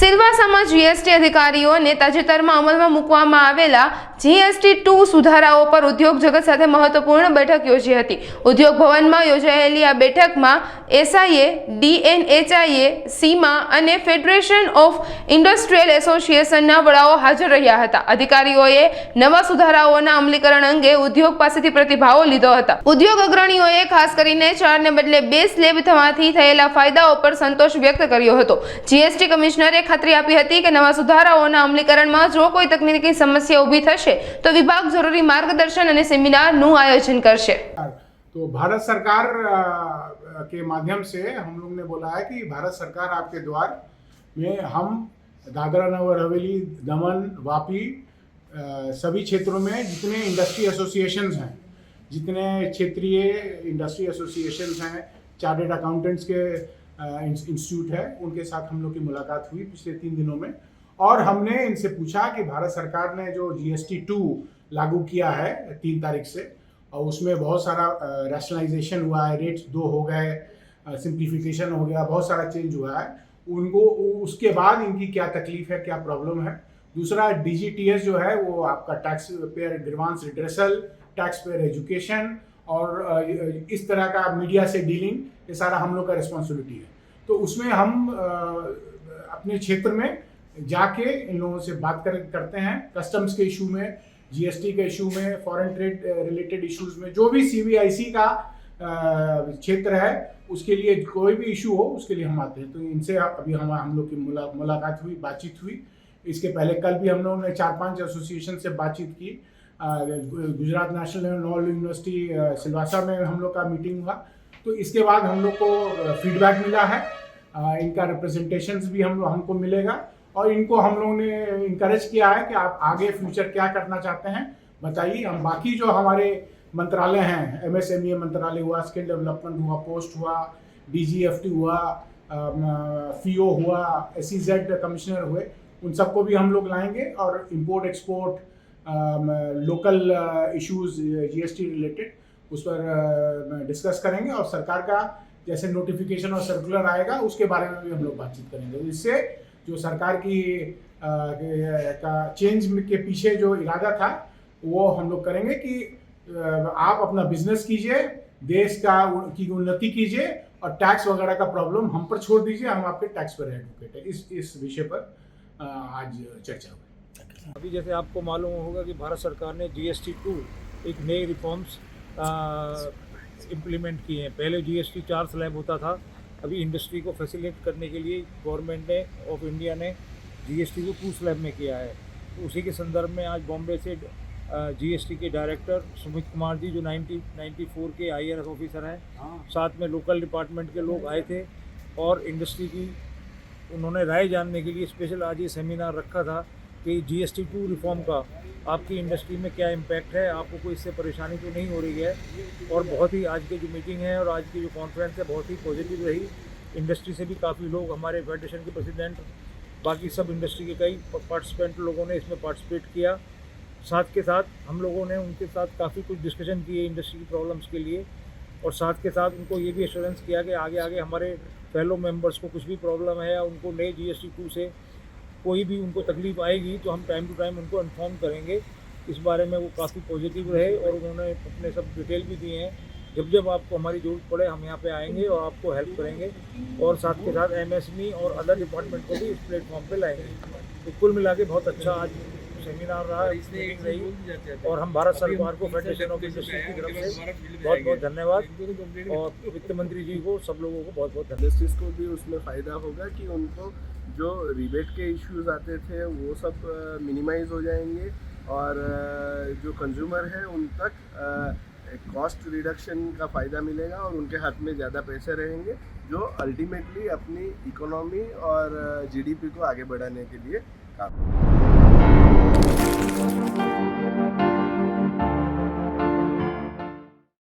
સિલવાસામાં GST અધિકારીઓને તાજેતરમાં અમલમાં મૂકવામાં આવેલા GST2 સુધારાઓ પર ઉદ્યોગ જગત સાથે મહત્વપૂર્ણ બેઠક યોજી હતી। ઉદ્યોગ ભવનમાં યોજાયેલી આ બેઠકમાં SIA, DNHIA, સીમા અને ફેડરેશન ઓફ ઇન્ડસ્ટ્રીયલ એસોસિએશનના વડાઓ હાજર રહ્યા હતા। અધિકારીઓએ નવા સુધારાઓના અમલીકરણ અંગે ઉદ્યોગ પાસેથી પ્રતિભાવો લીધો હતા। ઉદ્યોગ અગ્રણીઓએ ખાસ કરીને 4 ને બદલે 2 સ્લેબ થવાથી થયેલા ફાયદાઓ પર સંતોષ વ્યક્ત કર્યો હતો। GST કમિશનરે ખાતરી આપી હતી કે નવા સુધારાઓના અમલીકરણમાં જો કોઈ તકનીકી સમસ્યા ઊભી થશે तो विभाग जरूरी मार्गदर्शन અને સેમિનારનું આયોજન કરશે। तो भारत सरकार के माध्यम से हम लोग ने बोला है कि भारत सरकार आपके द्वार में हम दादरा नगर हवेली, दमन, वापी सभी क्षेत्रों में जितने इंडस्ट्री एसोसिएशंस हैं, जितने क्षेत्रीय इंडस्ट्री एसोसिएशंस हैं, चार्टर्ड अकाउंटेंट्स के इंस्टीट्यूट है, उनके साथ हम लोग की मुलाकात हुई पिछले 3 दिनों में। और हमने इनसे पूछा कि भारत सरकार ने जो GST2 लागू किया है 3 तारीख से, और उसमें बहुत सारा रैशनलाइजेशन हुआ है, रेट्स 2 हो गए, सिंप्लीफिकेशन हो गया, बहुत सारा चेंज हुआ है, उनको उसके बाद इनकी क्या तकलीफ है, क्या प्रॉब्लम है। दूसरा DGTS जो है वो आपका tax payer grievance redressal, tax payer education और इस तरह का मीडिया से डीलिंग, ये सारा हम लोग का रिस्पॉन्सिबिलिटी है। तो उसमें हम अपने क्षेत्र में जाके इन लोगों से बात करते हैं। कस्टम्स के इशू में, GST के इशू में, फॉरेन ट्रेड रिलेटेड इश्यूज में, जो भी CBIC का क्षेत्र है उसके लिए कोई भी इशू हो उसके लिए हम आते हैं। तो इनसे अभी हम लोग की मुलाकात हुई, बातचीत हुई। इसके पहले कल भी हम लोगों ने 4-5 एसोसिएशन से बातचीत की। Gujarat national law university Silvassa में हम लोग का मीटिंग हुआ। तो इसके बाद हम लोग को फीडबैक मिला है, इनका रिप्रेजेंटेशंस भी हमको मिलेगा, और इनको हम लोगों ने इनकरेज किया है कि आप आगे फ्यूचर क्या करना चाहते हैं बताइए। हम बाकी जो हमारे मंत्रालय हैं, MSME मंत्रालय हुआ, स्किल डेवलपमेंट हुआ, पोस्ट हुआ, DGFT हुआ, FIO हुआ, SEZ कमिश्नर हुए, उन सबको भी हम लोग लाएंगे और import export, local issues GST related उस पर डिस्कस करेंगे। और सरकार का जैसे नोटिफिकेशन और सर्कुलर आएगा उसके बारे में भी हम लोग बातचीत करेंगे। इससे जो सरकार की का चेंज के पीछे जो इरादा था वो हम लोग करेंगे कि आप अपना बिजनेस कीजिए, देश की उन्नति कीजिए, और टैक्स वगैरह का प्रॉब्लम हम पर छोड़ दीजिए, हम आपके टैक्स पर एडवोकेट है। इस विषय पर आज चर्चा हुई। अभी जैसे आपको मालूम होगा कि भारत सरकार ने GST2 एक नए रिफॉर्म्स इम्प्लीमेंट किए हैं। पहले GST 4 स्लैब होता था, अभी इंडस्ट्री को फैसिलिटेट करने के लिए गवर्नमेंट ऑफ इंडिया ने GST को 2 स्लैब में किया है। तो उसी के संदर्भ में आज बॉम्बे से GST के डायरेक्टर सुमित कुमार जी, जो 94 के IRS ऑफिसर हैं, साथ में लोकल डिपार्टमेंट के लोग आए थे, और इंडस्ट्री की उन्होंने राय जानने के लिए स्पेशल आज ये सेमिनार रखा था कि GST2 रिफॉर्म का आपकी इंडस्ट्री में क्या इम्पैक्ट है, आपको कोई इससे परेशानी तो नहीं हो रही है। और बहुत ही आज की जो मीटिंग है और आज की जो कॉन्फ्रेंस है बहुत ही पॉजिटिव रही। इंडस्ट्री से भी काफ़ी लोग, हमारे फेडरेशन के प्रेसिडेंट, बाकी सब इंडस्ट्री के कई पार्टिसिपेंट लोगों ने इसमें पार्टिसिपेट किया। साथ के साथ हम लोगों ने उनके साथ काफ़ी कुछ डिस्कशन किए इंडस्ट्री की प्रॉब्लम्स के लिए, और साथ के साथ उनको ये भी एश्योरेंस किया कि आगे हमारे फेलो मेंबर्स को कुछ भी प्रॉब्लम है या उनको नए GST2 से कोई भी उनको तकलीफ आएगी तो हम टाइम टू टाइम उनको इन्फॉर्म करेंगे। इस बारे में वो काफ़ी पॉजिटिव रहे, और उन्होंने अपने सब डिटेल भी दिए हैं। जब आपको हमारी ज़रूरत पड़े हम यहाँ पे आएंगे और आपको हेल्प करेंगे, और साथ के साथ MSME और अदर डिपार्टमेंट को भी इस प्लेटफॉर्म पे लाएंगे। तो कुल मिला के बहुत अच्छा आज सेमिनार रहा, मीटिंग रही, और हम भारत सरकार को फेडरेशन ऑफ इंडस्ट्री की तरफ से बहुत बहुत धन्यवाद, और वित्त मंत्री जी को, सब लोगों को बहुत बहुत धन्यवाद। इंडस्ट्रीज को भी उसमें फ़ायदा होगा कि उनको जो रिबेट के इश्यूज आते थे वो सब मिनिमाइज हो जाएंगे, और जो कंज्यूमर हैं उन तक कॉस्ट रिडक्शन का फ़ायदा मिलेगा, और उनके हाथ में ज़्यादा पैसे रहेंगे, जो अल्टीमेटली अपनी इकोनॉमी और GDP को आगे बढ़ाने के लिए काम